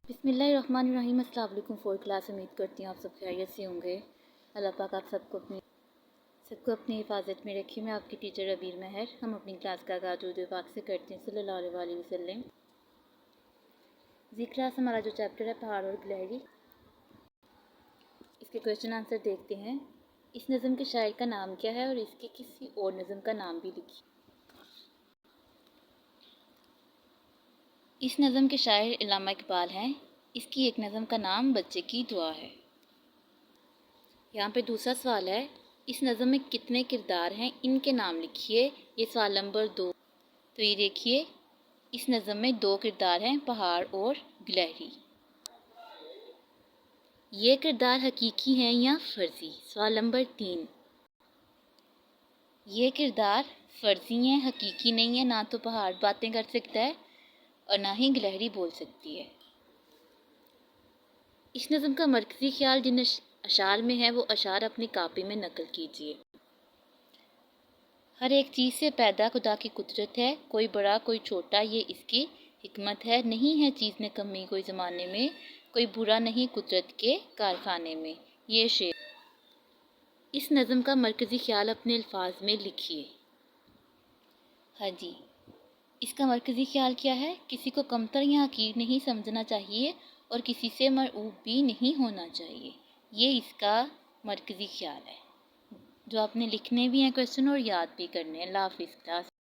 बिस्मिल्लाहिर्रहमानिर्रहीम। अस्सलाम वालेकुम। फोर्थ क्लास उम्मीद करती हूँ आप सब खैरियत से होंगे। अल्लाह पाक आप सबको अपनी हिफाजत में रखिए। मैं आपकी टीचर अबीर महर। हम अपनी क्लास का आगाज़ उर्दू पाक से करते हैं। सल्लल्लाहु अलैहि वसल्लम। ज़िक्र आज हमारा जो चैप्टर है पहाड़ और गिलहरी, इसके क्वेश्चन आंसर देखते हैं। इस नज़म के शायर का नाम क्या है और इसके किसी और नज़म का नाम भी लिखिए। इस नज़म के शायर अल्लामा इकबाल हैं। इसकी एक नज़म का नाम बच्चे की दुआ है। यहाँ पे दूसरा सवाल है, इस नज़म में कितने किरदार हैं, इनके नाम लिखिए। ये सवाल नंबर 2। तो ये देखिए, इस नज़म में 2 किरदार हैं, पहाड़ और गिलहरी। ये किरदार हकीकी हैं या फ़र्ज़ी। सवाल नंबर 3। ये किरदार फ़र्ज़ी हैं, हकीकी नहीं है। ना तो पहाड़ बातें कर सकता है और ना ही गिलहरी बोल सकती है। इस नज़म का मरकज़ी ख्याल जिन अशार में है वो अशार अपनी कापी में नकल कीजिए। हर एक चीज़ से पैदा खुदा की कुदरत है, कोई बड़ा कोई छोटा ये इसकी हिकमत है। नहीं है चीज़ में कमी कोई ज़माने में, कोई बुरा नहीं कुदरत के कारखाने में। ये शेर। इस नज़म का मरकज़ी ख्याल अपने अल्फाज में लिखिए। हाँ जी, इसका मरकज़ी ख्याल क्या है? किसी को कमतर या हकीर नहीं समझना चाहिए और किसी से मरऊब भी नहीं होना चाहिए। ये इसका मरकज़ी ख्याल है, जो आपने लिखने भी हैं क्वेश्चन और याद भी करने हैं। अल्लाह हाफ़िज़ क्लास।